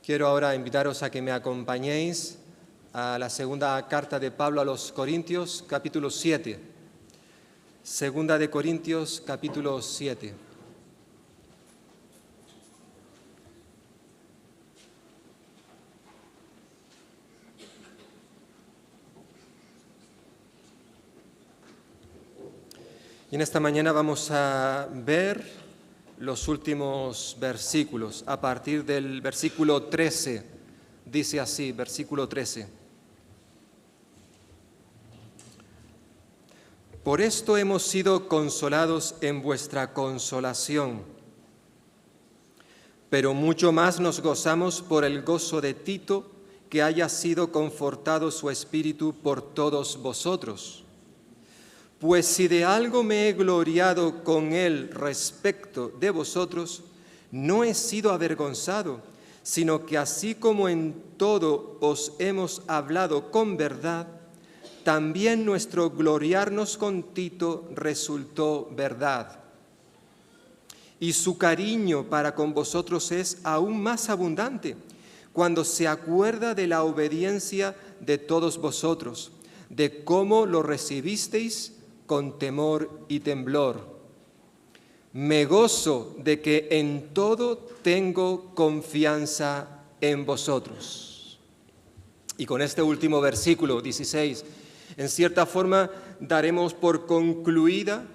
Quiero ahora invitaros a que me acompañéis a la segunda carta de Pablo a los Corintios, capítulo 7. Segunda de Corintios, capítulo 7. Y en esta mañana vamos a ver los últimos versículos, a partir del versículo 13. Dice así, versículo 13. Por esto hemos sido consolados en vuestra consolación, pero mucho más nos gozamos por el gozo de Tito, que haya sido confortado su espíritu por todos vosotros. Pues si de algo me he gloriado con él respecto de vosotros, no he sido avergonzado, sino que así como en todo os hemos hablado con verdad, también nuestro gloriarnos con Tito resultó verdad. Y su cariño para con vosotros es aún más abundante cuando se acuerda de la obediencia de todos vosotros, de cómo lo recibisteis con temor y temblor. Me gozo de que en todo tengo confianza en vosotros. Y con este último versículo 16, en cierta forma daremos por concluida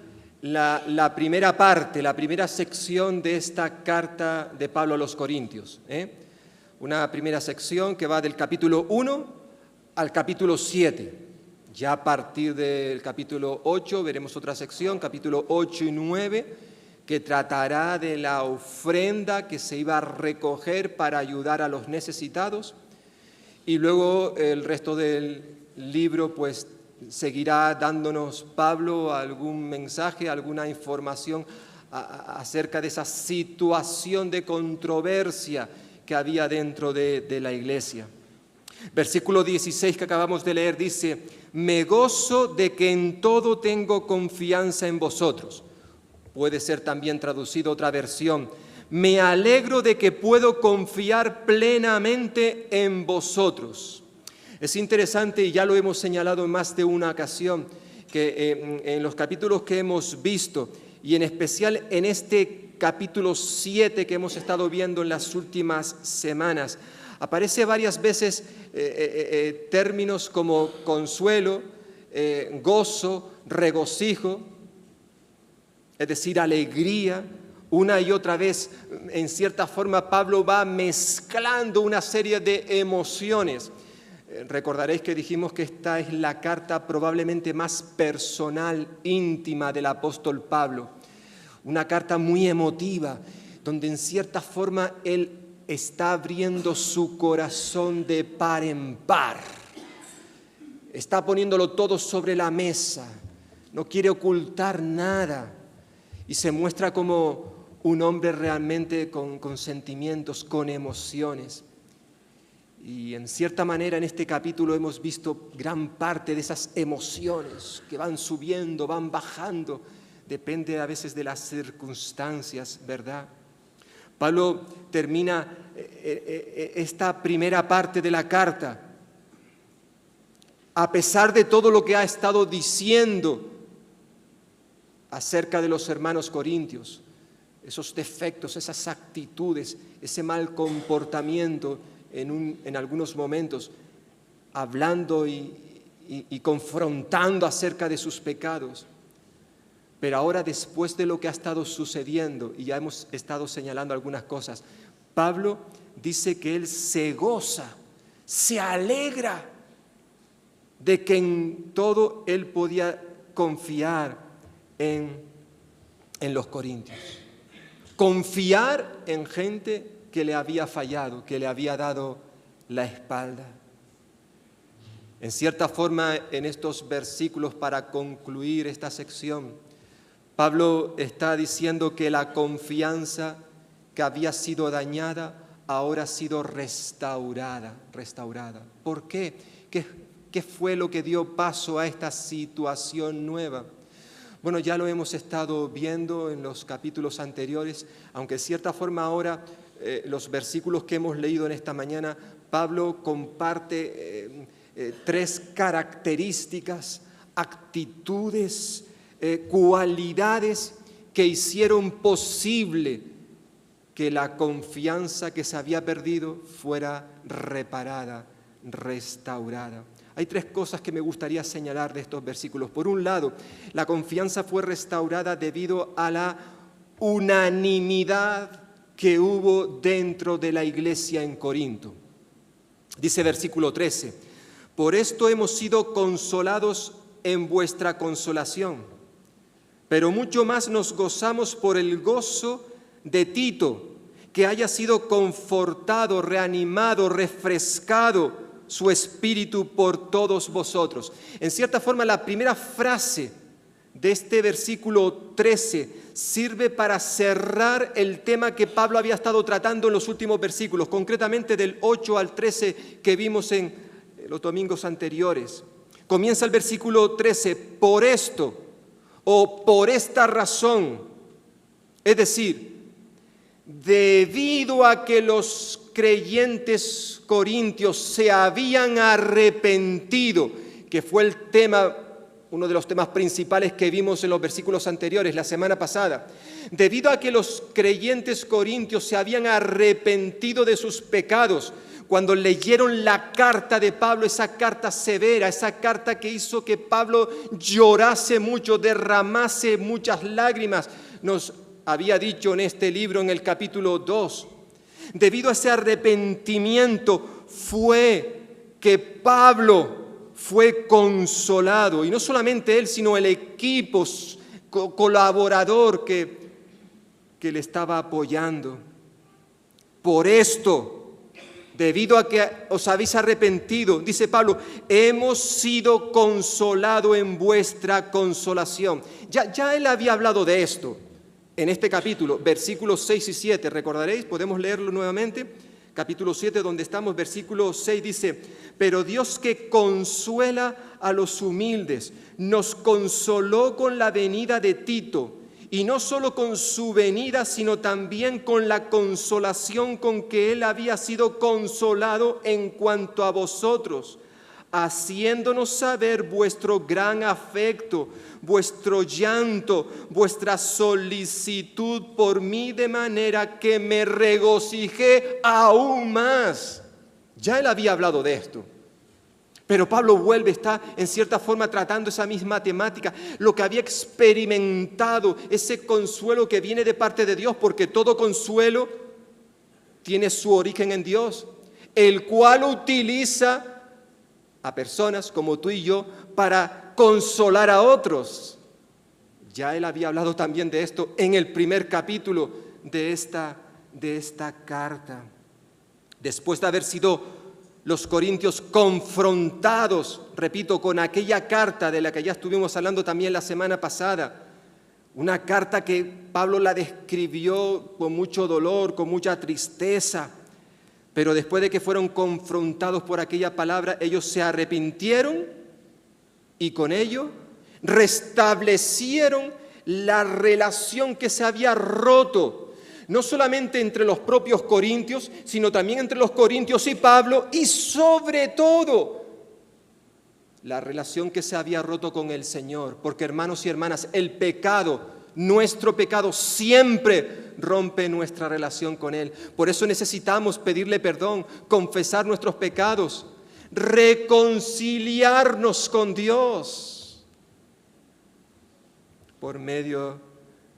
la primera parte, la primera sección de esta carta de Pablo a los Corintios. Una primera sección que va del capítulo 1 al capítulo 7. Ya a partir del capítulo 8 veremos otra sección, capítulo 8 y 9, que tratará de la ofrenda que se iba a recoger para ayudar a los necesitados. Y luego el resto del libro pues seguirá dándonos Pablo algún mensaje, alguna información acerca de esa situación de controversia que había dentro de la iglesia. Versículo 16 que acabamos de leer dice: me gozo de que en todo tengo confianza en vosotros. Puede ser también traducido otra versión: me alegro de que puedo confiar plenamente en vosotros. Es interesante, y ya lo hemos señalado en más de una ocasión, que en los capítulos que hemos visto, y en especial en este capítulo 7 que hemos estado viendo en las últimas semanas, aparece varias veces términos como consuelo, gozo, regocijo, es decir, alegría. Una y otra vez, en cierta forma, Pablo va mezclando una serie de emociones. Recordaréis que dijimos que esta es la carta probablemente más personal, íntima del apóstol Pablo. Una carta muy emotiva, donde en cierta forma él está abriendo su corazón de par en par. Está poniéndolo todo sobre la mesa. No quiere ocultar nada. Y se muestra como un hombre realmente con sentimientos, con emociones. Y en cierta manera en este capítulo hemos visto gran parte de esas emociones que van subiendo, van bajando. Depende a veces de las circunstancias, ¿verdad? Pablo termina esta primera parte de la carta, a pesar de todo lo que ha estado diciendo acerca de los hermanos corintios, esos defectos, esas actitudes, ese mal comportamiento en algunos momentos, hablando y confrontando acerca de sus pecados. Pero ahora, después de lo que ha estado sucediendo, y ya hemos estado señalando algunas cosas, Pablo dice que él se goza, se alegra de que en todo él podía confiar en los corintios. Confiar en gente que le había fallado, que le había dado la espalda. En cierta forma, en estos versículos, para concluir esta sección, Pablo está diciendo que la confianza que había sido dañada ahora ha sido restaurada. ¿Por qué? ¿Qué fue lo que dio paso a esta situación nueva? Bueno, ya lo hemos estado viendo en los capítulos anteriores, aunque de cierta forma ahora los versículos que hemos leído en esta mañana, Pablo comparte 3 características, actitudes, cualidades que hicieron posible que la confianza que se había perdido fuera reparada, restaurada. Hay 3 cosas que me gustaría señalar de estos versículos. Por un lado, la confianza fue restaurada debido a la unanimidad que hubo dentro de la iglesia en Corinto. Dice versículo 13, por esto hemos sido consolados en vuestra consolación, pero mucho más nos gozamos por el gozo de Tito, que haya sido confortado, reanimado, refrescado su espíritu por todos vosotros. En cierta forma, la primera frase de este versículo 13 sirve para cerrar el tema que Pablo había estado tratando en los últimos versículos, concretamente del 8 al 13 que vimos en los domingos anteriores. Comienza el versículo 13, por esto o por esta razón, es decir, debido a que los creyentes corintios se habían arrepentido, que fue el tema, uno de los temas principales que vimos en los versículos anteriores, la semana pasada. Debido a que los creyentes corintios se habían arrepentido de sus pecados, cuando leyeron la carta de Pablo, esa carta severa, esa carta que hizo que Pablo llorase mucho, derramase muchas lágrimas, nos había dicho en este libro en el capítulo 2, debido a ese arrepentimiento fue que Pablo fue consolado, y no solamente él, sino el equipo colaborador que le estaba apoyando. Por esto, debido a que os habéis arrepentido, dice Pablo, hemos sido consolados en vuestra consolación. Ya él había hablado de esto en este capítulo, versículos 6 y 7, ¿recordaréis? Podemos leerlo nuevamente. Capítulo 7, donde estamos, versículo 6 dice, pero Dios que consuela a los humildes, nos consoló con la venida de Tito, y no solo con su venida, sino también con la consolación con que él había sido consolado en cuanto a vosotros, haciéndonos saber vuestro gran afecto, vuestro llanto, vuestra solicitud por mí, de manera que me regocijé aún más. Ya él había hablado de esto, pero Pablo vuelve, está en cierta forma tratando esa misma temática, lo que había experimentado, ese consuelo que viene de parte de Dios, porque todo consuelo tiene su origen en Dios, el cual utiliza a personas como tú y yo para consolar a otros. Ya él había hablado también de esto en el primer capítulo de esta carta. Después de haber sido los corintios confrontados, repito, con aquella carta de la que ya estuvimos hablando también la semana pasada, una carta que Pablo la describió con mucho dolor, con mucha tristeza, pero después de que fueron confrontados por aquella palabra, ellos se arrepintieron y con ello restablecieron la relación que se había roto, no solamente entre los propios corintios, sino también entre los corintios y Pablo, y sobre todo la relación que se había roto con el Señor. Porque, hermanos y hermanas, el pecado, nuestro pecado siempre rompe nuestra relación con Él. Por eso necesitamos pedirle perdón, confesar nuestros pecados, reconciliarnos con Dios por medio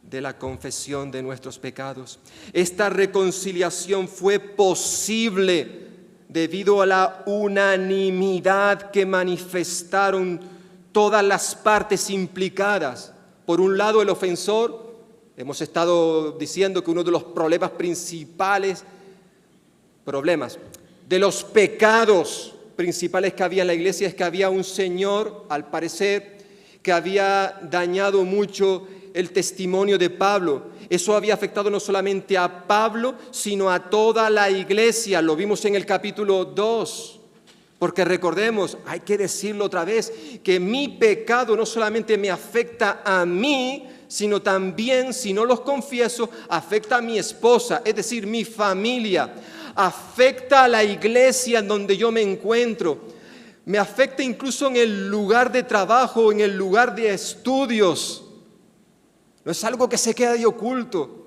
de la confesión de nuestros pecados. Esta reconciliación fue posible debido a la unanimidad que manifestaron todas las partes implicadas. Por un lado, el ofensor. Hemos estado diciendo que uno de los problemas de los pecados principales que había en la iglesia es que había un señor, al parecer, que había dañado mucho el testimonio de Pablo. Eso había afectado no solamente a Pablo, sino a toda la iglesia. Lo vimos en el capítulo 2. Porque recordemos, hay que decirlo otra vez, que mi pecado no solamente me afecta a mí, sino también, si no los confieso, afecta a mi esposa, es decir, mi familia, afecta a la iglesia en donde yo me encuentro, me afecta incluso en el lugar de trabajo, en el lugar de estudios. No es algo que se queda de oculto.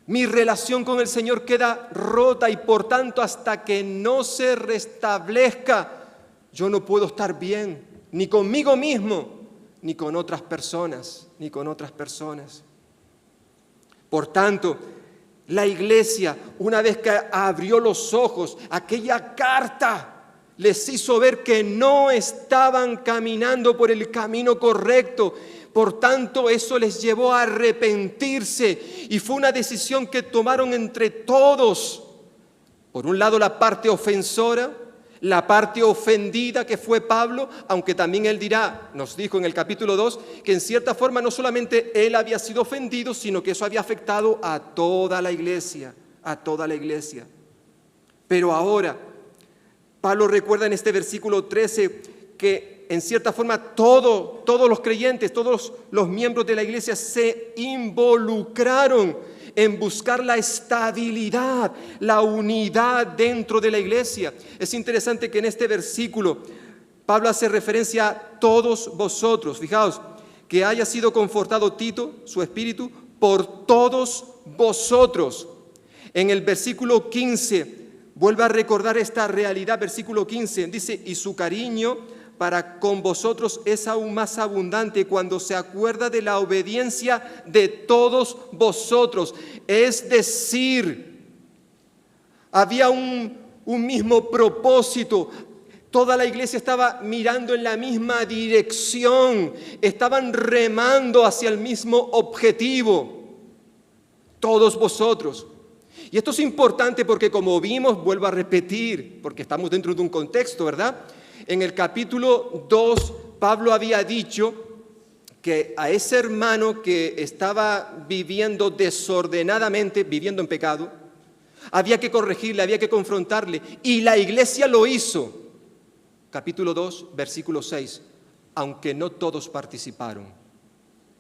Mi relación con el Señor queda rota y por tanto hasta que no se restablezca, yo no puedo estar bien, ni conmigo mismo, ni con otras personas, Por tanto, la iglesia, una vez que abrió los ojos, aquella carta les hizo ver que no estaban caminando por el camino correcto. Por tanto, eso les llevó a arrepentirse y fue una decisión que tomaron entre todos. Por un lado, la parte ofensora, la parte ofendida que fue Pablo, aunque también él dirá, nos dijo en el capítulo 2, que en cierta forma no solamente él había sido ofendido, sino que eso había afectado a toda la iglesia, Pero ahora, Pablo recuerda en este versículo 13 que en cierta forma todos los creyentes, todos los miembros de la iglesia se involucraron en buscar la estabilidad, la unidad dentro de la iglesia. Es interesante que en este versículo Pablo hace referencia a todos vosotros. Fijaos, que haya sido confortado Tito, su espíritu, por todos vosotros. En el versículo 15 vuelve a recordar esta realidad, versículo 15, dice, y su cariño para con vosotros es aún más abundante cuando se acuerda de la obediencia de todos vosotros. Es decir, había un mismo propósito. Toda la iglesia estaba mirando en la misma dirección, estaban remando hacia el mismo objetivo. Todos vosotros. Y esto es importante porque como vimos, vuelvo a repetir, porque estamos dentro de un contexto, ¿verdad? En el capítulo 2, Pablo había dicho que a ese hermano que estaba viviendo desordenadamente, viviendo en pecado, había que corregirle, había que confrontarle, y la iglesia lo hizo. Capítulo 2, versículo 6, aunque no todos participaron.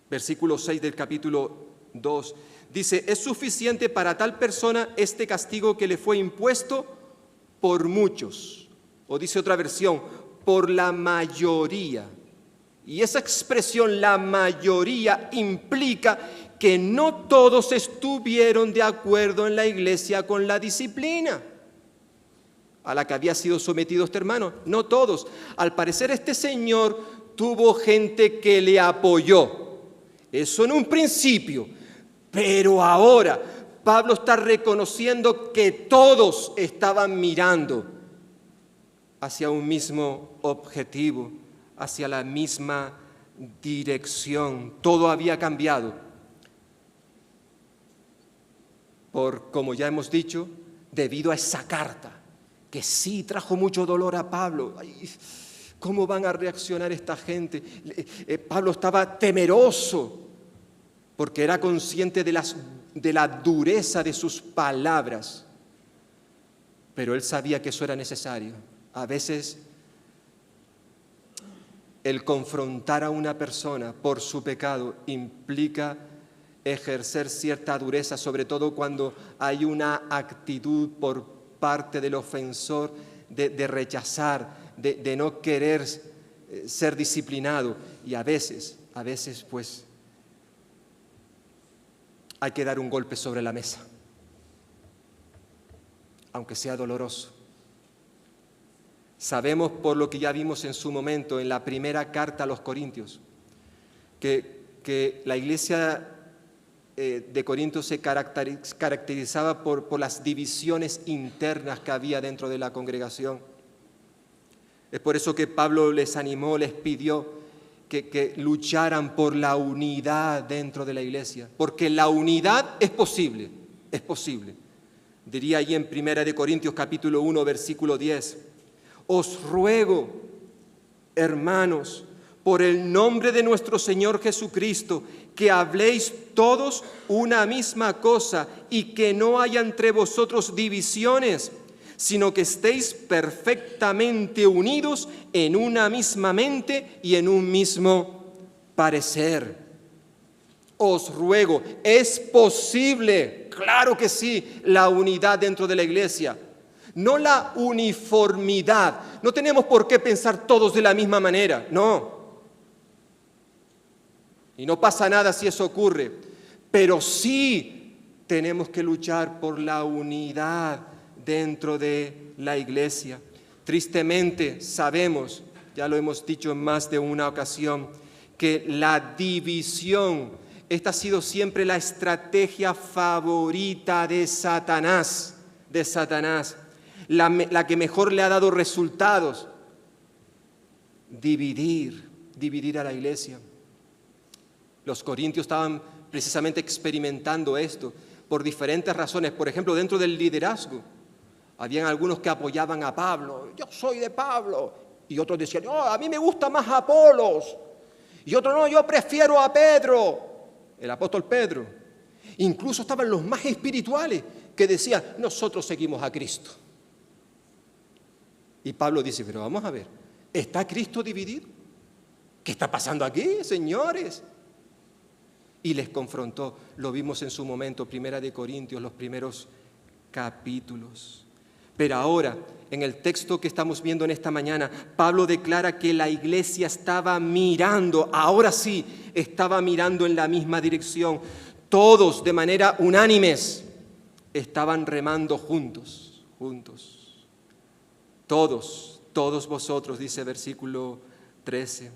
Versículo 6 del capítulo 2, dice, es suficiente para tal persona este castigo que le fue impuesto por muchos. O dice otra versión, por la mayoría. Y esa expresión, la mayoría, implica que no todos estuvieron de acuerdo en la iglesia con la disciplina a la que había sido sometido este hermano. No todos. Al parecer este señor tuvo gente que le apoyó. Eso en un principio. Pero ahora Pablo está reconociendo que todos estaban mirando hacia un mismo objetivo, hacia la misma dirección. Todo había cambiado. Como ya hemos dicho, debido a esa carta, que sí trajo mucho dolor a Pablo. Ay, ¿cómo van a reaccionar esta gente? Pablo estaba temeroso, porque era consciente de la dureza de sus palabras. Pero él sabía que eso era necesario. A veces el confrontar a una persona por su pecado implica ejercer cierta dureza, sobre todo cuando hay una actitud por parte del ofensor de rechazar, de no querer ser disciplinado. Y a veces pues hay que dar un golpe sobre la mesa, aunque sea doloroso. Sabemos por lo que ya vimos en su momento en la primera carta a los Corintios, que la iglesia de Corinto se caracterizaba por las divisiones internas que había dentro de la congregación. Es por eso que Pablo les animó, les pidió que lucharan por la unidad dentro de la iglesia, porque la unidad es posible. Diría allí en 1 Corintios capítulo 1, versículo 10, os ruego, hermanos, por el nombre de nuestro Señor Jesucristo, que habléis todos una misma cosa y que no haya entre vosotros divisiones, sino que estéis perfectamente unidos en una misma mente y en un mismo parecer. os ruego, es posible, claro que sí, la unidad dentro de la iglesia, no la uniformidad. No tenemos por qué pensar todos de la misma manera, no. Y no pasa nada si eso ocurre, pero sí tenemos que luchar por la unidad dentro de la iglesia. Tristemente sabemos, ya lo hemos dicho en más de una ocasión, que la división, esta ha sido siempre la estrategia favorita de Satanás, la que mejor le ha dado resultados, dividir a la iglesia. Los corintios estaban precisamente experimentando esto por diferentes razones. Por ejemplo, dentro del liderazgo, habían algunos que apoyaban a Pablo. Yo soy de Pablo. Y otros decían, no, a mí me gusta más Apolos. Y otros, no, yo prefiero a Pedro, el apóstol Pedro. Incluso estaban los más espirituales que decían, nosotros seguimos a Cristo. Y Pablo dice, pero vamos a ver, ¿está Cristo dividido? ¿Qué está pasando aquí, señores? Y les confrontó, lo vimos en su momento, Primera de Corintios, los primeros capítulos. Pero ahora, en el texto que estamos viendo en esta mañana, Pablo declara que la iglesia estaba mirando, ahora sí, estaba mirando en la misma dirección. Todos, de manera unánimes, estaban remando juntos. Todos vosotros, dice versículo 13.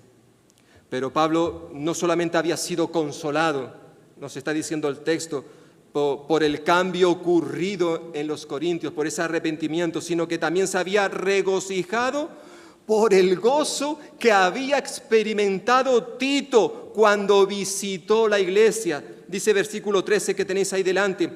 Pero Pablo no solamente había sido consolado, nos está diciendo el texto, por el cambio ocurrido en los corintios, por ese arrepentimiento, sino que también se había regocijado por el gozo que había experimentado Tito cuando visitó la iglesia. Dice versículo 13 que tenéis ahí delante,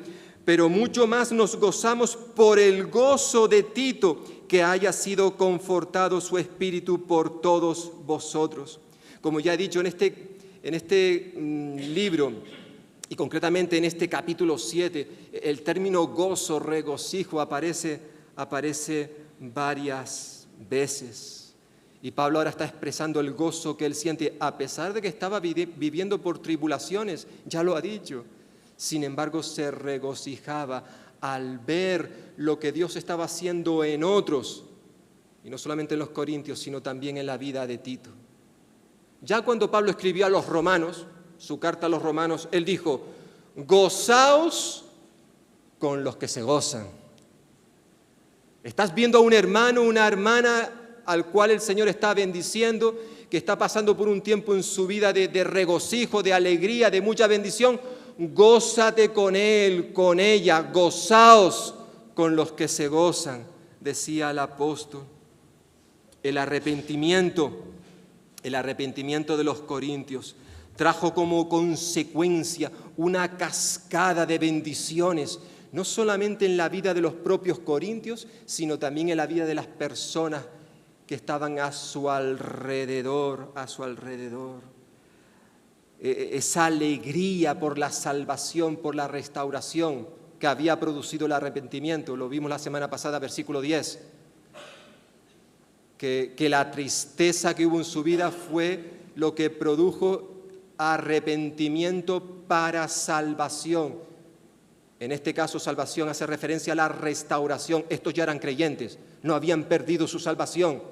pero mucho más nos gozamos por el gozo de Tito, que haya sido confortado su espíritu por todos vosotros. Como ya he dicho, en este libro, y concretamente en este capítulo 7, el término gozo, regocijo, aparece varias veces. Y Pablo ahora está expresando el gozo que él siente, a pesar de que estaba viviendo por tribulaciones, ya lo ha dicho. Sin embargo, se regocijaba al ver lo que Dios estaba haciendo en otros, y no solamente en los corintios, sino también en la vida de Tito. Ya cuando Pablo escribió a los romanos, su carta a los romanos, él dijo, gozaos con los que se gozan. Estás viendo a un hermano, una hermana al cual el Señor está bendiciendo, que está pasando por un tiempo en su vida de regocijo, de alegría, de mucha bendición. Gózate con él, con ella, gozaos con los que se gozan, decía el apóstol. El arrepentimiento de los corintios trajo como consecuencia una cascada de bendiciones, no solamente en la vida de los propios corintios, sino también en la vida de las personas que estaban a su alrededor. Esa alegría por la salvación, por la restauración que había producido el arrepentimiento, lo vimos la semana pasada, versículo 10. Que la tristeza que hubo en su vida fue lo que produjo arrepentimiento para salvación. En este caso, salvación hace referencia a la restauración. Estos ya eran creyentes, no habían perdido su salvación,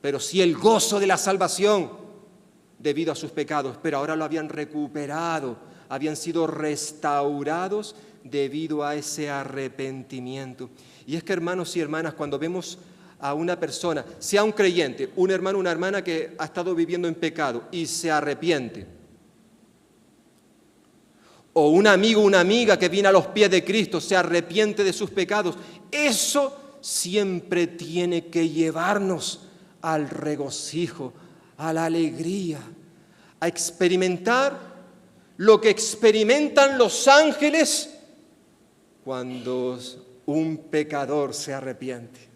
pero sí el gozo de la salvación debido a sus pecados, pero ahora lo habían recuperado, habían sido restaurados debido a ese arrepentimiento. Y es que, hermanos y hermanas, cuando vemos a una persona, sea un creyente, un hermano, una hermana que ha estado viviendo en pecado y se arrepiente, o un amigo, una amiga que viene a los pies de Cristo, se arrepiente de sus pecados, eso siempre tiene que llevarnos al regocijo, a la alegría, a experimentar lo que experimentan los ángeles cuando un pecador se arrepiente.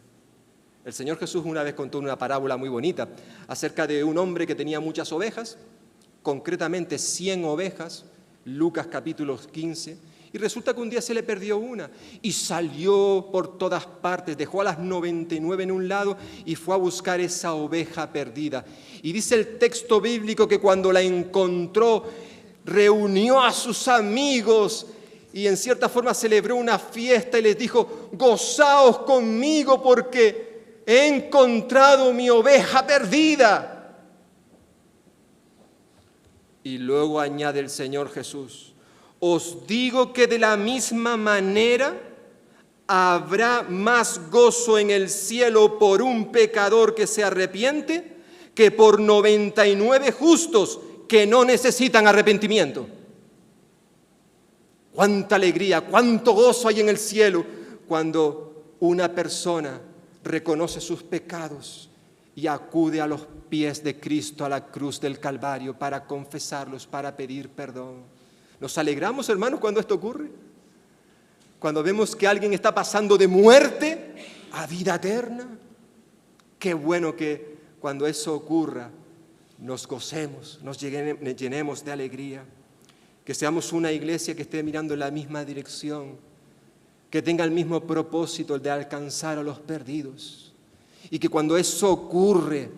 El Señor Jesús una vez contó una parábola muy bonita acerca de un hombre que tenía muchas ovejas, concretamente 100 ovejas, Lucas capítulo 15, y resulta que un día se le perdió una y salió por todas partes, dejó a las 99 en un lado y fue a buscar esa oveja perdida. Y dice el texto bíblico que cuando la encontró, reunió a sus amigos y en cierta forma celebró una fiesta y les dijo: gozaos conmigo porque he encontrado mi oveja perdida. Y luego añade el Señor Jesús: os digo que de la misma manera habrá más gozo en el cielo por un pecador que se arrepiente que por 99 justos que no necesitan arrepentimiento. Cuánta alegría, cuánto gozo hay en el cielo cuando una persona reconoce sus pecados y acude a los pies de Cristo, a la cruz del Calvario, para confesarlos, para pedir perdón. ¿Nos alegramos, hermanos, cuando esto ocurre? Cuando vemos que alguien está pasando de muerte a vida eterna. Qué bueno que cuando eso ocurra nos gocemos, nos llenemos de alegría. Que seamos una iglesia que esté mirando en la misma dirección, que tenga el mismo propósito, el de alcanzar a los perdidos. Y que cuando eso ocurre,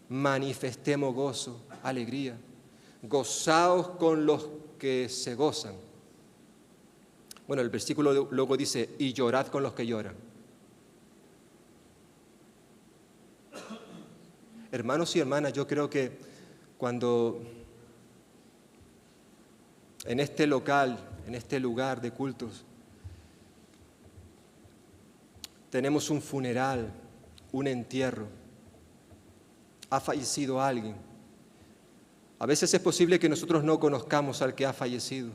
manifestemos gozo, alegría. Gozaos con los que se gozan. Bueno, el versículo luego dice: y llorad con los que lloran. Hermanos y hermanas, yo creo que cuando en este local, en este lugar de cultos, tenemos un funeral, un entierro, ha fallecido alguien. A veces es posible que nosotros no conozcamos al que ha fallecido,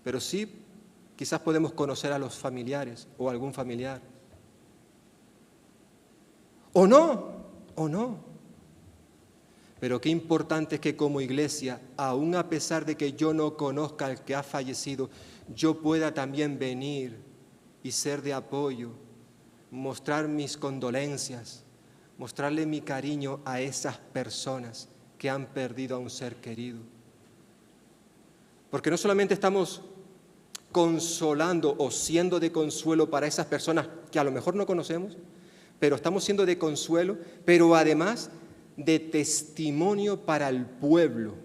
pero sí quizás podemos conocer a los familiares o a algún familiar. O no. Pero qué importante es que como iglesia, aún a pesar de que yo no conozca al que ha fallecido, yo pueda también venir y ser de apoyo, mostrar mis condolencias, mostrarle mi cariño a esas personas que han perdido a un ser querido. Porque no solamente estamos consolando o siendo de consuelo para esas personas que a lo mejor no conocemos, pero estamos siendo de consuelo, pero además de testimonio para el pueblo.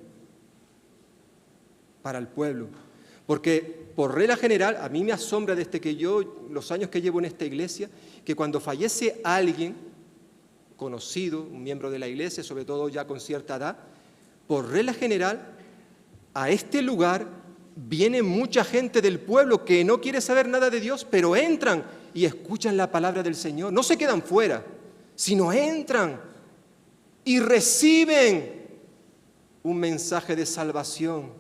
Para el pueblo. Porque por regla general, a mí me asombra desde que los años que llevo en esta iglesia, que cuando fallece alguien conocido, un miembro de la iglesia, sobre todo ya con cierta edad, por regla general, a este lugar viene mucha gente del pueblo que no quiere saber nada de Dios, pero entran y escuchan la palabra del Señor. No se quedan fuera, sino entran y reciben un mensaje de salvación.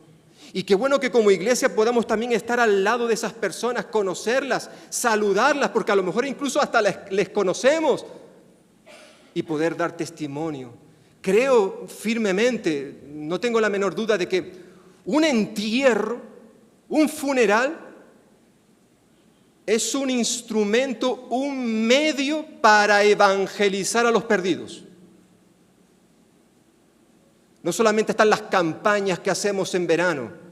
Y qué bueno que como iglesia podamos también estar al lado de esas personas, conocerlas, saludarlas, porque a lo mejor incluso hasta les conocemos, y poder dar testimonio. Creo firmemente, no tengo la menor duda de que un entierro, un funeral, es un instrumento, un medio para evangelizar a los perdidos. No solamente están las campañas que hacemos en verano,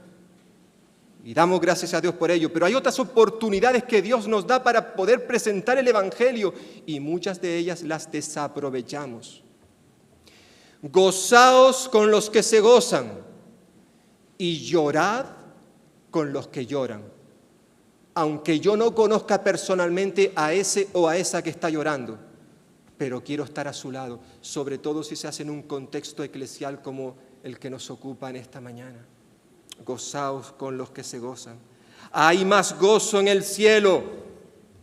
y damos gracias a Dios por ello, pero hay otras oportunidades que Dios nos da para poder presentar el Evangelio, y muchas de ellas las desaprovechamos. Gozaos con los que se gozan, y llorad con los que lloran. Aunque yo no conozca personalmente a ese o a esa que está llorando, pero quiero estar a su lado, sobre todo si se hace en un contexto eclesial como el que nos ocupa en esta mañana. Gozaos con los que se gozan. Hay más gozo en el cielo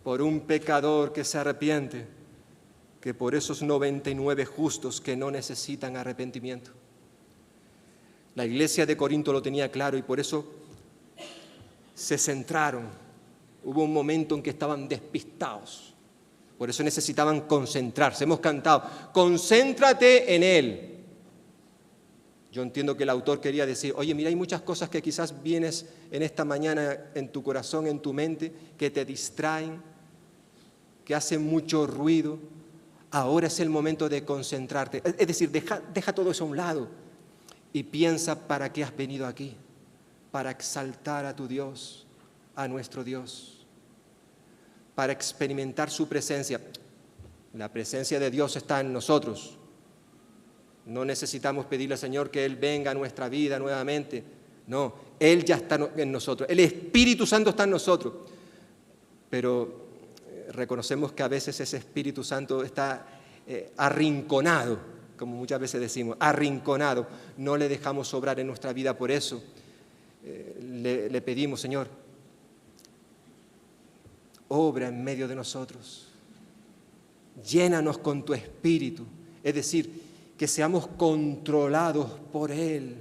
por un pecador que se arrepiente que por esos 99 justos que no necesitan arrepentimiento. La iglesia de Corinto lo tenía claro y por eso se centraron. Hubo un momento en que estaban despistados. Por eso necesitaban concentrarse. Hemos cantado, concéntrate en Él. Yo entiendo que el autor quería decir, oye, mira, hay muchas cosas que quizás vienes en esta mañana en tu corazón, en tu mente, que te distraen, que hacen mucho ruido. Ahora es el momento de concentrarte. Es decir, deja todo eso a un lado y piensa para qué has venido aquí, para exaltar a tu Dios, a nuestro Dios, para experimentar su presencia. La presencia de Dios está en nosotros. No necesitamos pedirle al Señor que Él venga a nuestra vida nuevamente. No, Él ya está en nosotros. El Espíritu Santo está en nosotros. Pero reconocemos que a veces ese Espíritu Santo está arrinconado, como muchas veces decimos, arrinconado. No le dejamos obrar en nuestra vida. Por eso le pedimos, Señor, obra en medio de nosotros. Llénanos con tu Espíritu. Es decir, que seamos controlados por Él.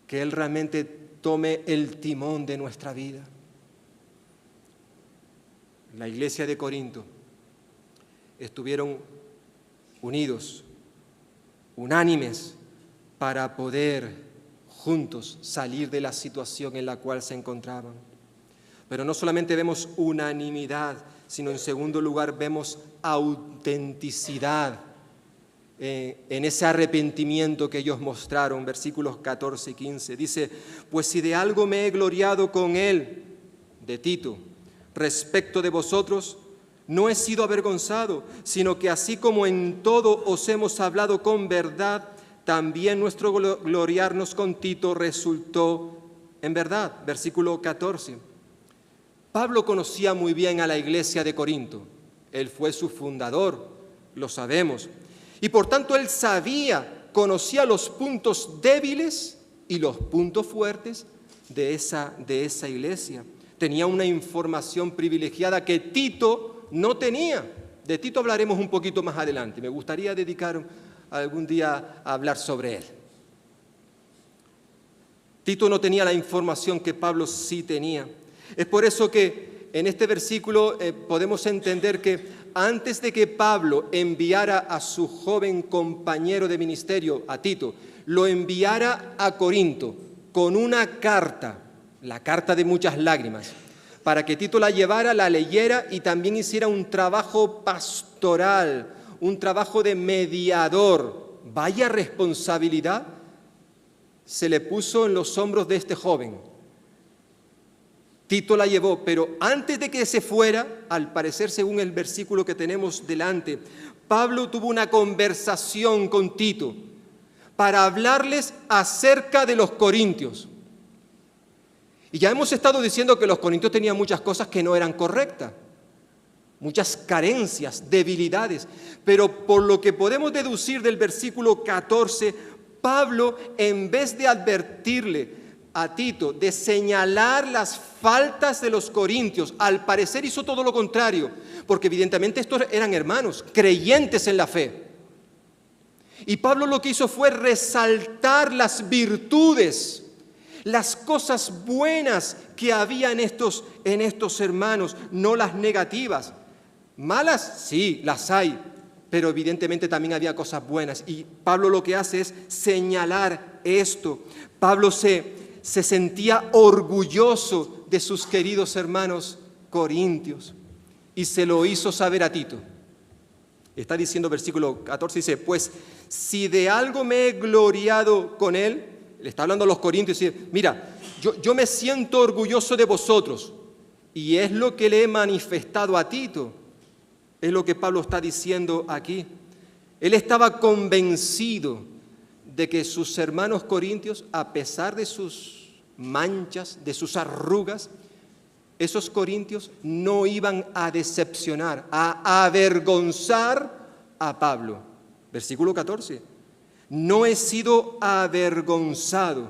Que Él realmente tome el timón de nuestra vida. La iglesia de Corinto estuvieron unidos, unánimes, para poder juntos salir de la situación en la cual se encontraban. Pero no solamente vemos unanimidad, sino en segundo lugar vemos autenticidad en ese arrepentimiento que ellos mostraron. Versículos 14 y 15. Dice, pues si de algo me he gloriado con él, de Tito, respecto de vosotros, no he sido avergonzado, sino que así como en todo os hemos hablado con verdad, también nuestro gloriarnos con Tito resultó en verdad. Versículo 14. Pablo conocía muy bien a la iglesia de Corinto. Él fue su fundador, lo sabemos. Y por tanto él conocía los puntos débiles y los puntos fuertes de esa iglesia. Tenía una información privilegiada que Tito no tenía. De Tito hablaremos un poquito más adelante. Me gustaría dedicar algún día a hablar sobre él. Tito no tenía la información que Pablo sí tenía. Es por eso que en este versículo podemos entender que antes de que Pablo enviara a su joven compañero de ministerio, a Tito, lo enviara a Corinto con una carta, la carta de muchas lágrimas, para que Tito la llevara, la leyera y también hiciera un trabajo pastoral, un trabajo de mediador. Vaya responsabilidad se le puso en los hombros de este joven. Tito la llevó, pero antes de que se fuera, al parecer según el versículo que tenemos delante, Pablo tuvo una conversación con Tito para hablarles acerca de los corintios. Y ya hemos estado diciendo que los corintios tenían muchas cosas que no eran correctas, muchas carencias, debilidades, pero por lo que podemos deducir del versículo 14, Pablo, en vez de advertirle a Tito, de señalar las faltas de los corintios, al parecer hizo todo lo contrario, porque evidentemente estos eran hermanos, creyentes en la fe. Y Pablo lo que hizo fue resaltar las virtudes, las cosas buenas que había en estos hermanos, no las negativas. Malas, sí, las hay, pero evidentemente también había cosas buenas. Y Pablo lo que hace es señalar esto. Pablo se sentía orgulloso de sus queridos hermanos corintios y se lo hizo saber a Tito. Está diciendo versículo 14, dice, pues si de algo me he gloriado con él, le está hablando a los corintios y dice, mira, yo me siento orgulloso de vosotros y es lo que le he manifestado a Tito, es lo que Pablo está diciendo aquí. Él estaba convencido de que sus hermanos corintios, a pesar de sus manchas, de sus arrugas, esos corintios no iban a decepcionar, a avergonzar a Pablo. Versículo 14. No he sido avergonzado,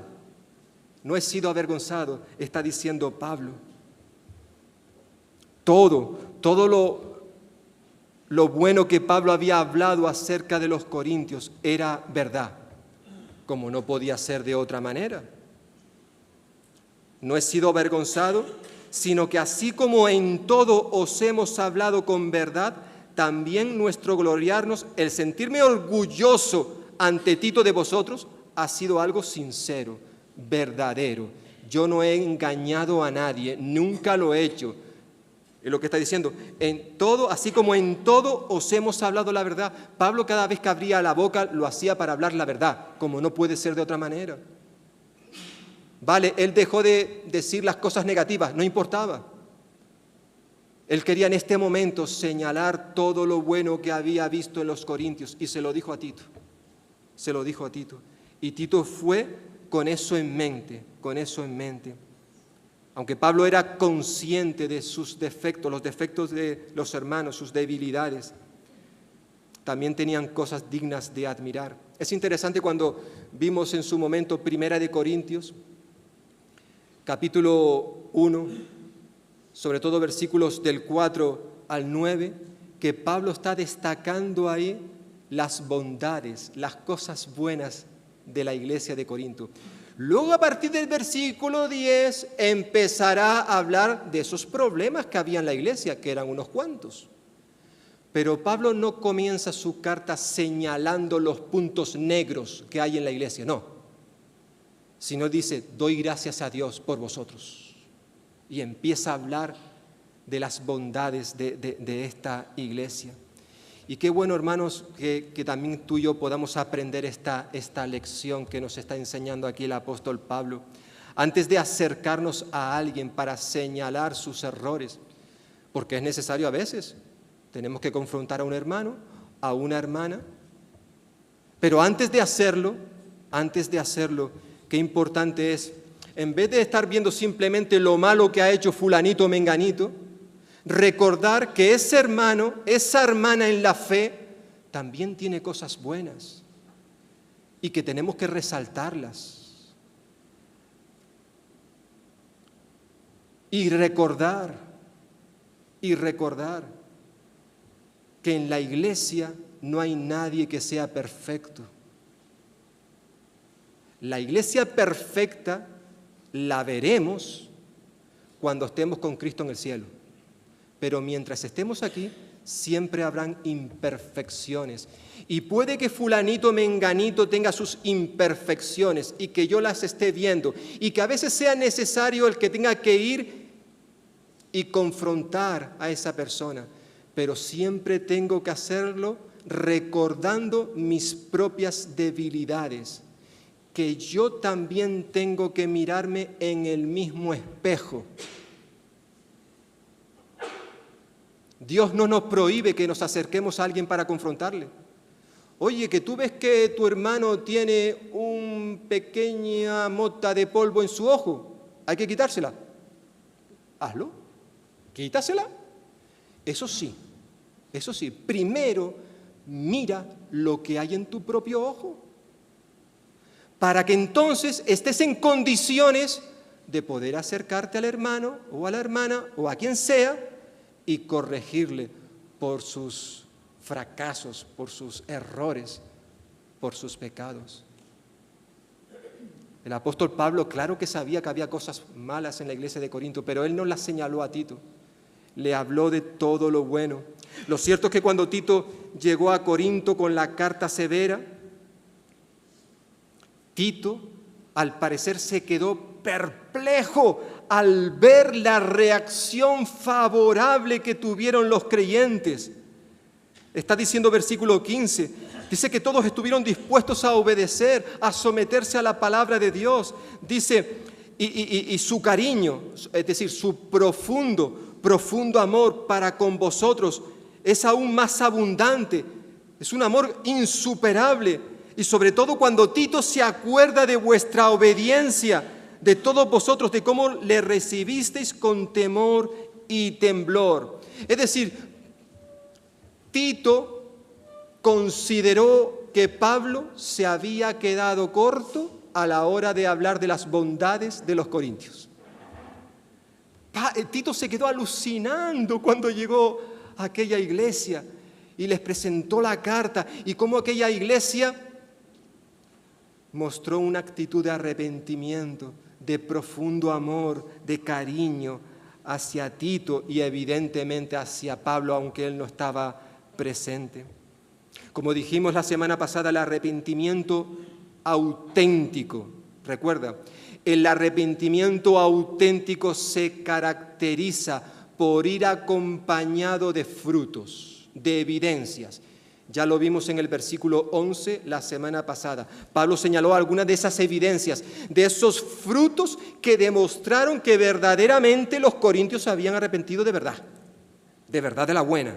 está diciendo Pablo. Todo lo bueno que Pablo había hablado acerca de los corintios era verdad, como no podía ser de otra manera. No he sido avergonzado, sino que así como en todo os hemos hablado con verdad, también nuestro gloriarnos, el sentirme orgulloso ante Tito de vosotros, ha sido algo sincero, verdadero. Yo no he engañado a nadie, nunca lo he hecho. Es lo que está diciendo. En todo, así como en todo os hemos hablado la verdad. Pablo cada vez que abría la boca lo hacía para hablar la verdad, como no puede ser de otra manera. Vale, él dejó de decir las cosas negativas, no importaba. Él quería en este momento señalar todo lo bueno que había visto en los corintios y se lo dijo a Tito. Se lo dijo a Tito. Y Tito fue con eso en mente, con eso en mente. Aunque Pablo era consciente de sus defectos, los defectos de los hermanos, sus debilidades, también tenían cosas dignas de admirar. Es interesante cuando vimos en su momento Primera de Corintios, capítulo 1, sobre todo versículos del 4 al 9, que Pablo está destacando ahí las bondades, las cosas buenas de la iglesia de Corinto. Luego, a partir del versículo 10, empezará a hablar de esos problemas que había en la iglesia, que eran unos cuantos. Pero Pablo no comienza su carta señalando los puntos negros que hay en la iglesia, no. Sino dice, doy gracias a Dios por vosotros. Y empieza a hablar de las bondades de esta iglesia. Y qué bueno, hermanos, que también tú y yo podamos aprender esta lección que nos está enseñando aquí el apóstol Pablo. Antes de acercarnos a alguien para señalar sus errores, porque es necesario a veces, tenemos que confrontar a un hermano, a una hermana, pero antes de hacerlo, qué importante es, en vez de estar viendo simplemente lo malo que ha hecho fulanito o menganito, recordar que ese hermano, esa hermana en la fe, también tiene cosas buenas y que tenemos que resaltarlas. Y recordar que en la iglesia no hay nadie que sea perfecto. La iglesia perfecta la veremos cuando estemos con Cristo en el cielo. Pero mientras estemos aquí, siempre habrán imperfecciones. Y puede que fulanito, menganito tenga sus imperfecciones y que yo las esté viendo. Y que a veces sea necesario el que tenga que ir y confrontar a esa persona. Pero siempre tengo que hacerlo recordando mis propias debilidades. Que yo también tengo que mirarme en el mismo espejo. Dios no nos prohíbe que nos acerquemos a alguien para confrontarle. Oye, que tú ves que tu hermano tiene una pequeña mota de polvo en su ojo, hay que quitársela. Hazlo, quítasela. Eso sí, primero mira lo que hay en tu propio ojo, para que entonces estés en condiciones de poder acercarte al hermano o a la hermana o a quien sea y corregirle por sus fracasos, por sus errores, por sus pecados. El apóstol Pablo, claro que sabía que había cosas malas en la iglesia de Corinto, pero él no las señaló a Tito. Le habló de todo lo bueno. Lo cierto es que cuando Tito llegó a Corinto con la carta severa, Tito, al parecer, se quedó perplejo al ver la reacción favorable que tuvieron los creyentes. Está diciendo versículo 15, dice que todos estuvieron dispuestos a obedecer, a someterse a la palabra de Dios. Dice, y su cariño, es decir, su profundo amor para con vosotros es aún más abundante, es un amor insuperable. Y sobre todo cuando Tito se acuerda de vuestra obediencia, de todos vosotros, de cómo le recibisteis con temor y temblor. Es decir, Tito consideró que Pablo se había quedado corto a la hora de hablar de las bondades de los corintios. Tito se quedó alucinando cuando llegó a aquella iglesia y les presentó la carta y cómo aquella iglesia mostró una actitud de arrepentimiento, de profundo amor, de cariño hacia Tito y evidentemente hacia Pablo, aunque él no estaba presente. Como dijimos la semana pasada, el arrepentimiento auténtico, recuerda, el arrepentimiento auténtico se caracteriza por ir acompañado de frutos, de evidencias. Ya lo vimos en el versículo 11 la semana pasada. Pablo señaló algunas de esas evidencias, de esos frutos que demostraron que verdaderamente los corintios se habían arrepentido de verdad. de verdad de la buena.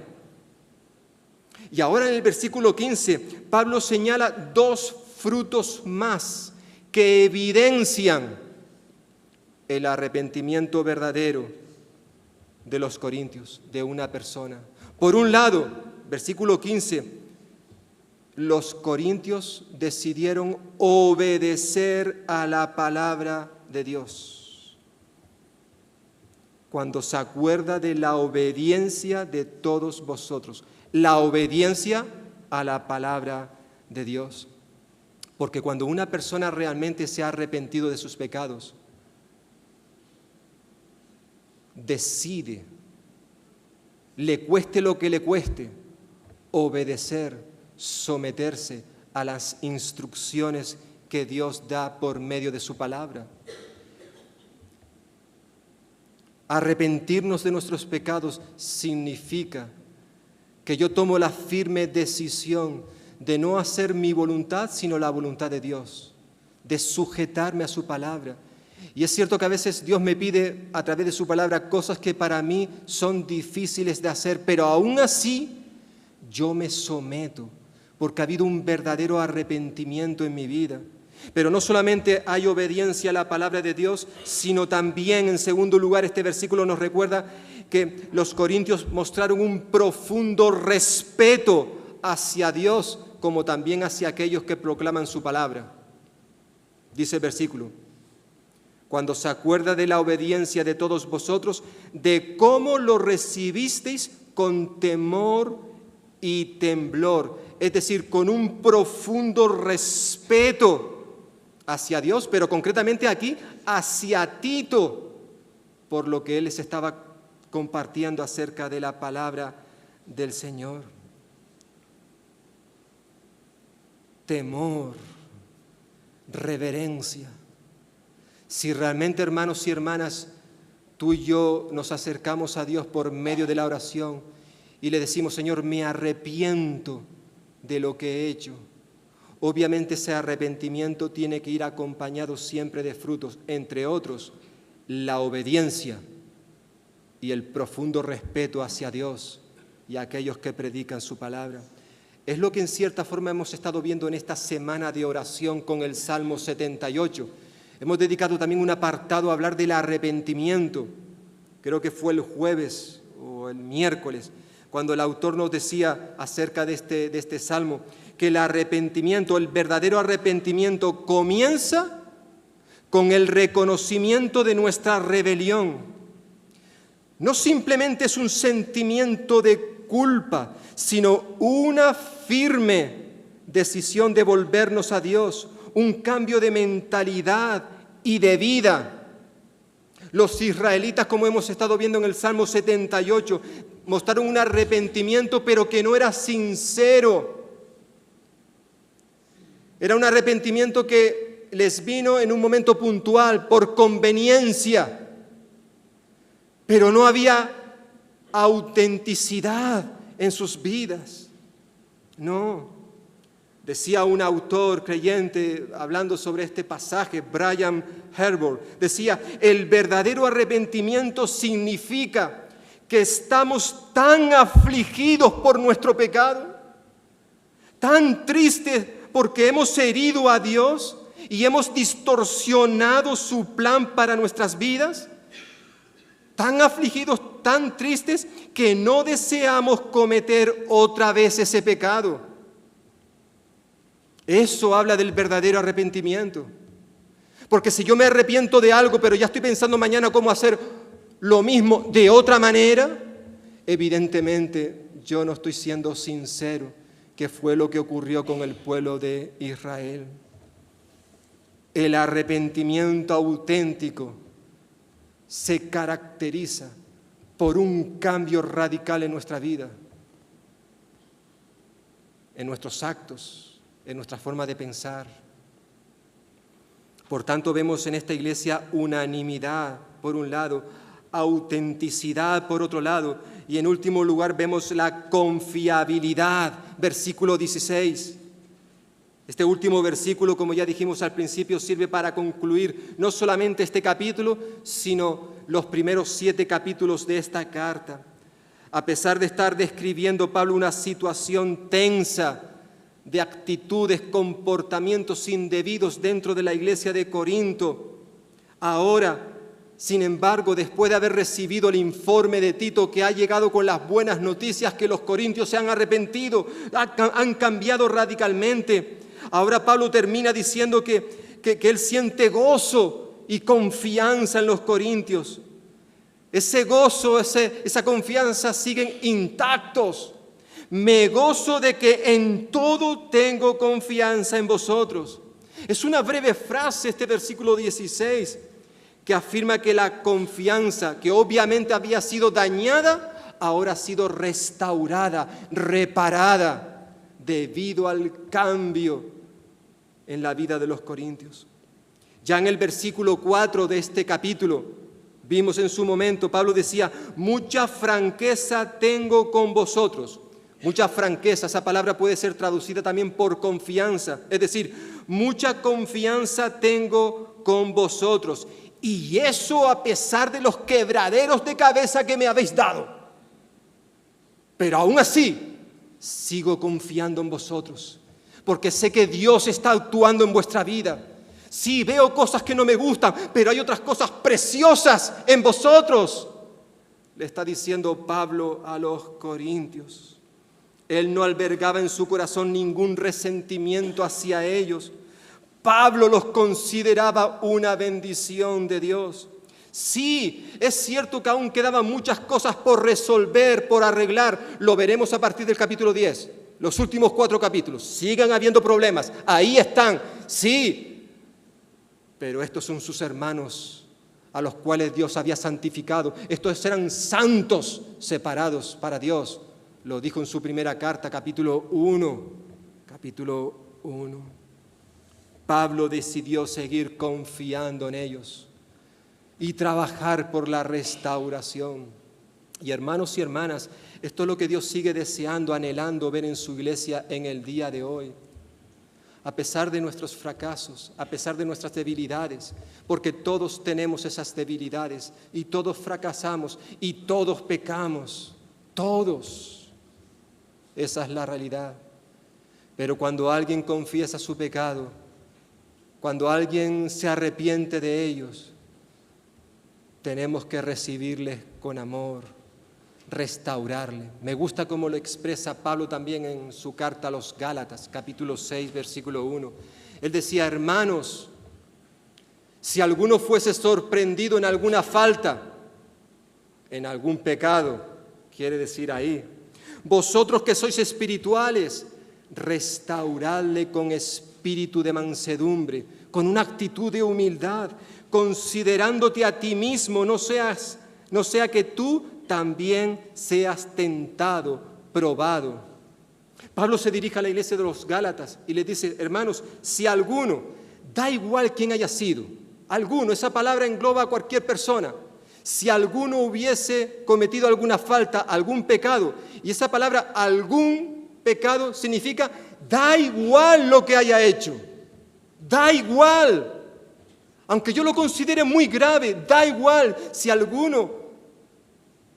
Y ahora en el versículo 15, Pablo señala dos frutos más que evidencian el arrepentimiento verdadero de los corintios, de una persona. Por un lado, versículo 15, los corintios decidieron obedecer a la palabra de Dios. Cuando se acuerda de la obediencia de todos vosotros, la obediencia a la palabra de Dios. Porque cuando una persona realmente se ha arrepentido de sus pecados, decide, le cueste lo que le cueste, obedecer, someterse a las instrucciones que Dios da por medio de su palabra. Arrepentirnos de nuestros pecados significa que yo tomo la firme decisión de no hacer mi voluntad, sino la voluntad de Dios, de sujetarme a su palabra. Y es cierto que a veces Dios me pide a través de su palabra cosas que para mí son difíciles de hacer, pero aún así yo me someto, porque ha habido un verdadero arrepentimiento en mi vida. Pero no solamente hay obediencia a la palabra de Dios, sino también, en segundo lugar, este versículo nos recuerda que los corintios mostraron un profundo respeto hacia Dios, como también hacia aquellos que proclaman su palabra. Dice el versículo: cuando se acuerda de la obediencia de todos vosotros, de cómo lo recibisteis con temor y temblor, es decir, con un profundo respeto hacia Dios, pero concretamente aquí hacia Tito, por lo que él les estaba compartiendo acerca de la palabra del Señor. Temor, reverencia. Si realmente, hermanos y hermanas, tú y yo nos acercamos a Dios por medio de la oración y le decimos: Señor, me arrepiento de lo que he hecho. Obviamente ese arrepentimiento tiene que ir acompañado siempre de frutos, entre otros, la obediencia y el profundo respeto hacia Dios y a aquellos que predican su palabra. Es lo que en cierta forma hemos estado viendo en esta semana de oración con el Salmo 78. Hemos dedicado también un apartado a hablar del arrepentimiento. Creo que fue el jueves o el miércoles, cuando el autor nos decía acerca de este salmo, que el arrepentimiento, el verdadero arrepentimiento, comienza con el reconocimiento de nuestra rebelión. No simplemente es un sentimiento de culpa, sino una firme decisión de volvernos a Dios, un cambio de mentalidad y de vida. Los israelitas, como hemos estado viendo en el Salmo 78, mostraron un arrepentimiento, pero que no era sincero. Era un arrepentimiento que les vino en un momento puntual, por conveniencia, pero no había autenticidad en sus vidas. No. Decía un autor creyente, hablando sobre este pasaje, Brian Herbert, decía: el verdadero arrepentimiento significa que estamos tan afligidos por nuestro pecado, tan tristes porque hemos herido a Dios y hemos distorsionado su plan para nuestras vidas, tan afligidos, tan tristes, que no deseamos cometer otra vez ese pecado. Eso habla del verdadero arrepentimiento. Porque si yo me arrepiento de algo, pero ya estoy pensando mañana cómo hacer lo mismo de otra manera, evidentemente yo no estoy siendo sincero, que fue lo que ocurrió con el pueblo de Israel. El arrepentimiento auténtico se caracteriza por un cambio radical en nuestra vida, en nuestros actos, en nuestra forma de pensar. Por tanto, vemos en esta iglesia unanimidad, por un lado, autenticidad, por otro lado, y en último lugar vemos la confiabilidad, versículo 16. Este último versículo, como ya dijimos al principio, sirve para concluir no solamente este capítulo, sino los primeros 7 capítulos de esta carta. A pesar de estar describiendo Pablo una situación tensa de actitudes, comportamientos indebidos dentro de la iglesia de Corinto, ahora, sin embargo, después de haber recibido el informe de Tito, que ha llegado con las buenas noticias que los corintios se han arrepentido, han cambiado radicalmente, ahora Pablo termina diciendo que él siente gozo y confianza en los corintios. Ese gozo, esa confianza siguen intactos. Me gozo de que en todo tengo confianza en vosotros. Es una breve frase este versículo 16 que afirma que la confianza, que obviamente había sido dañada, ahora ha sido restaurada, reparada, debido al cambio en la vida de los corintios. Ya en el versículo 4 de este capítulo, vimos en su momento, Pablo decía, mucha franqueza tengo con vosotros. Mucha franqueza, esa palabra puede ser traducida también por confianza, es decir, mucha confianza tengo con vosotros. Y eso a pesar de los quebraderos de cabeza que me habéis dado. Pero aún así, sigo confiando en vosotros, porque sé que Dios está actuando en vuestra vida. Sí, veo cosas que no me gustan, pero hay otras cosas preciosas en vosotros. Le está diciendo Pablo a los corintios. Él no albergaba en su corazón ningún resentimiento hacia ellos. Pablo los consideraba una bendición de Dios. Sí, es cierto que aún quedaban muchas cosas por resolver, por arreglar. Lo veremos a partir del capítulo 10. Los últimos 4 capítulos. Sigan habiendo problemas. Ahí están. Sí. Pero estos son sus hermanos a los cuales Dios había santificado. Estos eran santos separados para Dios. Lo dijo en su primera carta, capítulo 1. Capítulo 1. Pablo decidió seguir confiando en ellos y trabajar por la restauración. Y hermanos y hermanas, esto es lo que Dios sigue deseando, anhelando ver en su iglesia en el día de hoy. A pesar de nuestros fracasos, a pesar de nuestras debilidades, porque todos tenemos esas debilidades y todos fracasamos y todos pecamos, todos. Esa es la realidad. Pero cuando alguien confiesa su pecado, cuando alguien se arrepiente de ellos, tenemos que recibirles con amor, restaurarle. Me gusta cómo lo expresa Pablo también en su carta a los Gálatas, capítulo 6, versículo 1. Él decía, hermanos, si alguno fuese sorprendido en alguna falta, en algún pecado, quiere decir ahí, vosotros que sois espirituales, restauradle con espíritu de mansedumbre, con una actitud de humildad, considerándote a ti mismo, no sea que tú también seas tentado, probado. Pablo se dirige a la iglesia de los Gálatas y les dice, hermanos, si alguno, da igual quién haya sido, alguno, esa palabra engloba a cualquier persona, si alguno hubiese cometido alguna falta, algún pecado, y esa palabra algún pecado significa da igual lo que haya hecho, da igual, aunque yo lo considere muy grave, da igual si alguno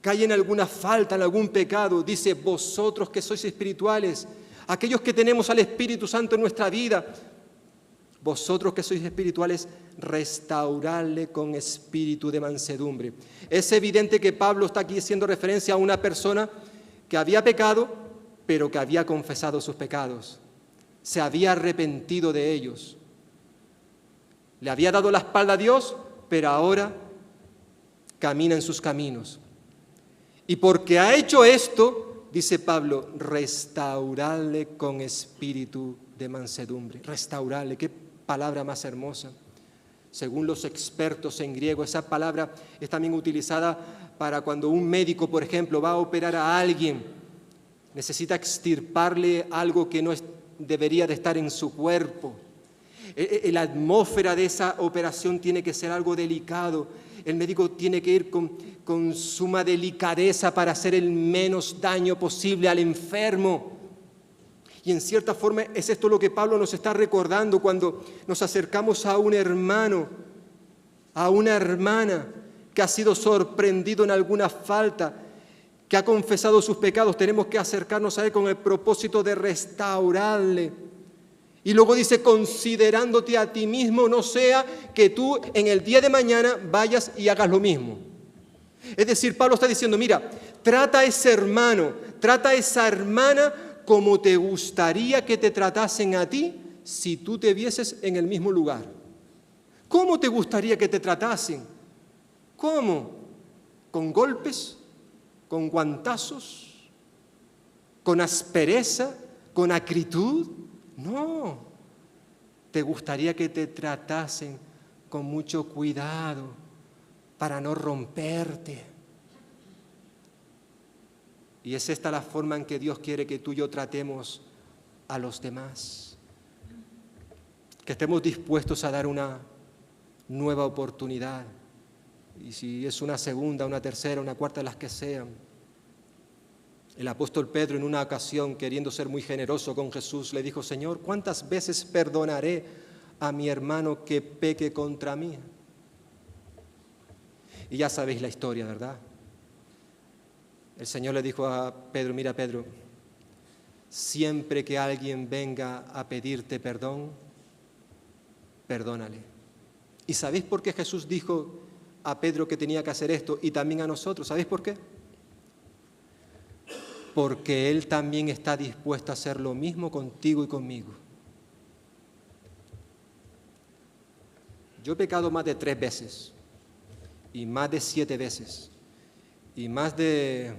cae en alguna falta, en algún pecado, dice, vosotros que sois espirituales, aquellos que tenemos al Espíritu Santo en nuestra vida, vosotros que sois espirituales, restauradle con espíritu de mansedumbre. Es evidente que Pablo está aquí haciendo referencia a una persona que había pecado, pero que había confesado sus pecados, se había arrepentido de ellos. Le había dado la espalda a Dios, pero ahora camina en sus caminos. Y porque ha hecho esto, dice Pablo, restaurarle con espíritu de mansedumbre. Restaurarle, qué palabra más hermosa. Según los expertos en griego, esa palabra es también utilizada para cuando un médico, por ejemplo, va a operar a alguien, necesita extirparle algo que no debería de estar en su cuerpo. La atmósfera de esa operación tiene que ser algo delicado. El médico tiene que ir con suma delicadeza para hacer el menos daño posible al enfermo. Y en cierta forma es esto lo que Pablo nos está recordando cuando nos acercamos a un hermano, a una hermana que ha sido sorprendido en alguna falta, que ha confesado sus pecados, tenemos que acercarnos a Él con el propósito de restaurarle. Y luego dice, considerándote a ti mismo, no sea que tú en el día de mañana vayas y hagas lo mismo. Es decir, Pablo está diciendo, mira, trata a ese hermano, trata a esa hermana como te gustaría que te tratasen a ti si tú te vieses en el mismo lugar. ¿Cómo te gustaría que te tratasen? ¿Cómo? ¿Con golpes? ¿Con guantazos? ¿Con aspereza? ¿Con acritud? No. Te gustaría que te tratasen con mucho cuidado para no romperte. Y es esta la forma en que Dios quiere que tú y yo tratemos a los demás. Que estemos dispuestos a dar una nueva oportunidad. Y si es una segunda, una tercera, una cuarta, las que sean. El apóstol Pedro en una ocasión, queriendo ser muy generoso con Jesús, le dijo, Señor, ¿cuántas veces perdonaré a mi hermano que peque contra mí? Y ya sabéis la historia, ¿verdad? El Señor le dijo a Pedro, mira Pedro, siempre que alguien venga a pedirte perdón, perdónale. ¿Y sabéis por qué Jesús dijo a Pedro que tenía que hacer esto y también a nosotros? ¿Sabéis por qué? Porque Él también está dispuesto a hacer lo mismo contigo y conmigo. Yo he pecado más de 3 veces, y más de 7 veces, y más de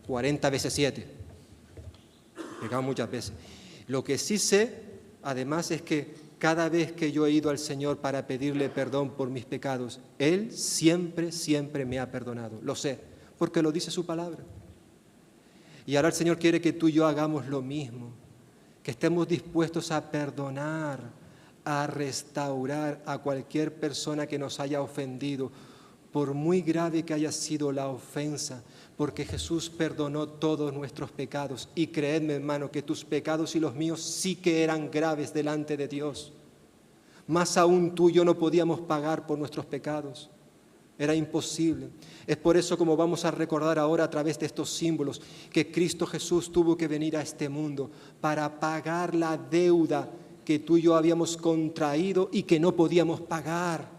40 veces 7. He pecado muchas veces. Lo que sí sé, además, es que cada vez que yo he ido al Señor para pedirle perdón por mis pecados, Él siempre, siempre me ha perdonado. Lo sé, porque lo dice su palabra. Y ahora el Señor quiere que tú y yo hagamos lo mismo, que estemos dispuestos a perdonar, a restaurar a cualquier persona que nos haya ofendido, por muy grave que haya sido la ofensa, porque Jesús perdonó todos nuestros pecados. Y creedme, hermano, que tus pecados y los míos sí que eran graves delante de Dios. Más aún tú y yo no podíamos pagar por nuestros pecados. Era imposible. Es por eso, como vamos a recordar ahora a través de estos símbolos, que Cristo Jesús tuvo que venir a este mundo para pagar la deuda que tú y yo habíamos contraído y que no podíamos pagar.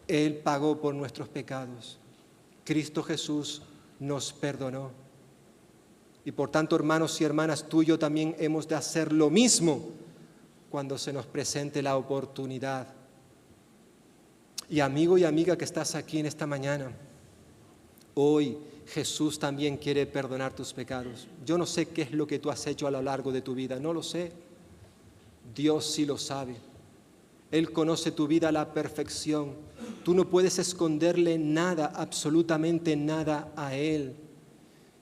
Él pagó por nuestros pecados. Cristo Jesús nos perdonó. Y por tanto, hermanos y hermanas, tú y yo también hemos de hacer lo mismo cuando se nos presente la oportunidad. Y amigo y amiga que estás aquí en esta mañana, hoy Jesús también quiere perdonar tus pecados. Yo no sé qué es lo que tú has hecho a lo largo de tu vida, no lo sé. Dios sí lo sabe. Él conoce tu vida a la perfección. Tú no puedes esconderle nada, absolutamente nada a Él.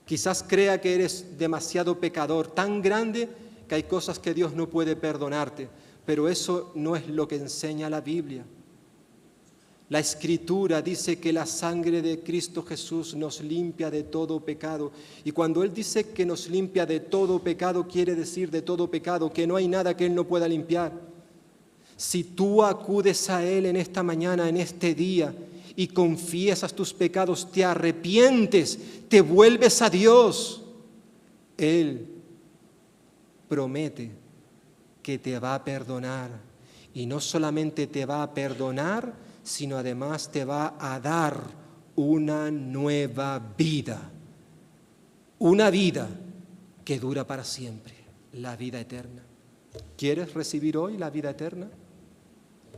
Quizás crea que eres demasiado pecador, tan grande que hay cosas que Dios no puede perdonarte, pero eso no es lo que enseña la Biblia. La Escritura dice que la sangre de Cristo Jesús nos limpia de todo pecado. Y cuando Él dice que nos limpia de todo pecado, quiere decir de todo pecado, que no hay nada que Él no pueda limpiar. Si tú acudes a Él en esta mañana, en este día, y confiesas tus pecados, te arrepientes, te vuelves a Dios, Él promete que te va a perdonar. Y no solamente te va a perdonar, sino además te va a dar una nueva vida. Una vida que dura para siempre, la vida eterna. ¿Quieres recibir hoy la vida eterna?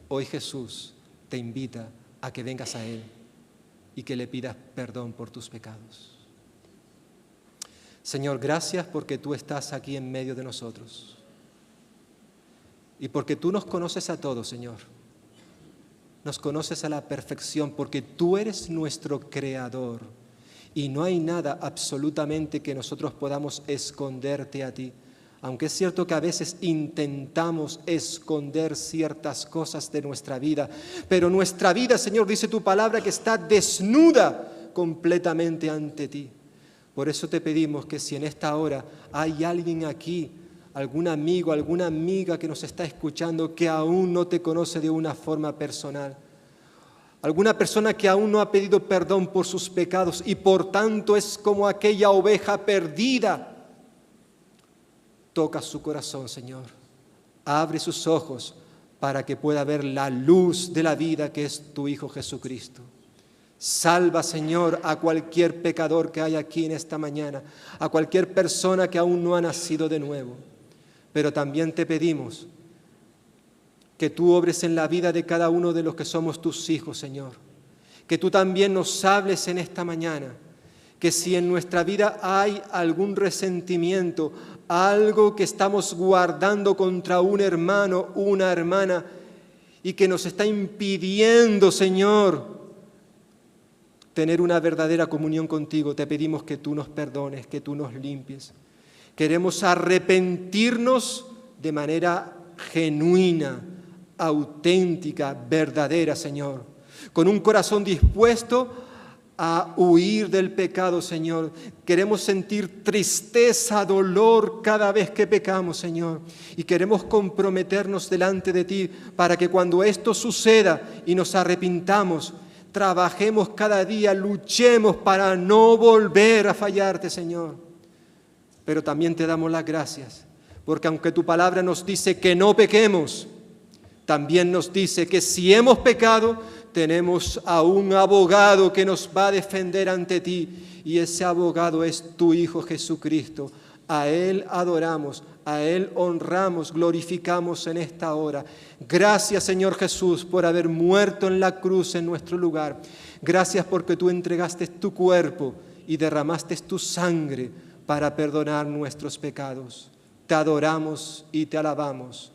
Hoy Jesús te invita a que vengas a Él y que le pidas perdón por tus pecados. Señor, gracias porque tú estás aquí en medio de nosotros y porque tú nos conoces a todos, Señor. Nos conoces a la perfección porque tú eres nuestro Creador y no hay nada absolutamente que nosotros podamos esconderte a ti. Aunque es cierto que a veces intentamos esconder ciertas cosas de nuestra vida, pero nuestra vida, Señor, dice tu palabra que está desnuda completamente ante ti. Por eso te pedimos que si en esta hora hay alguien aquí, algún amigo, alguna amiga que nos está escuchando que aún no te conoce de una forma personal, alguna persona que aún no ha pedido perdón por sus pecados y por tanto es como aquella oveja perdida. Toca su corazón, Señor. Abre sus ojos para que pueda ver la luz de la vida que es tu Hijo Jesucristo. Salva, Señor, a cualquier pecador que hay aquí en esta mañana, a cualquier persona que aún no ha nacido de nuevo. Pero también te pedimos que tú obres en la vida de cada uno de los que somos tus hijos, Señor. Que tú también nos hables en esta mañana. Que si en nuestra vida hay algún resentimiento, algo que estamos guardando contra un hermano, una hermana, y que nos está impidiendo, Señor, tener una verdadera comunión contigo, te pedimos que tú nos perdones, que tú nos limpies. Queremos arrepentirnos de manera genuina, auténtica, verdadera, Señor, con un corazón dispuesto a huir del pecado, Señor. Queremos sentir tristeza, dolor cada vez que pecamos, Señor, y queremos comprometernos delante de ti para que cuando esto suceda y nos arrepintamos, trabajemos cada día, luchemos para no volver a fallarte, Señor. Pero también te damos las gracias, porque aunque tu palabra nos dice que no pequemos, también nos dice que si hemos pecado, tenemos a un abogado que nos va a defender ante ti, y ese abogado es tu Hijo Jesucristo. A Él adoramos, a Él honramos, glorificamos en esta hora. Gracias, Señor Jesús, por haber muerto en la cruz en nuestro lugar. Gracias porque tú entregaste tu cuerpo y derramaste tu sangre para perdonar nuestros pecados. Te adoramos y te alabamos.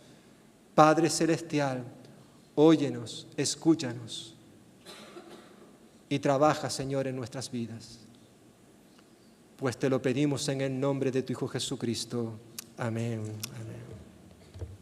Padre Celestial, óyenos, escúchanos y trabaja, Señor, en nuestras vidas. Pues te lo pedimos en el nombre de tu Hijo Jesucristo. Amén. Amén.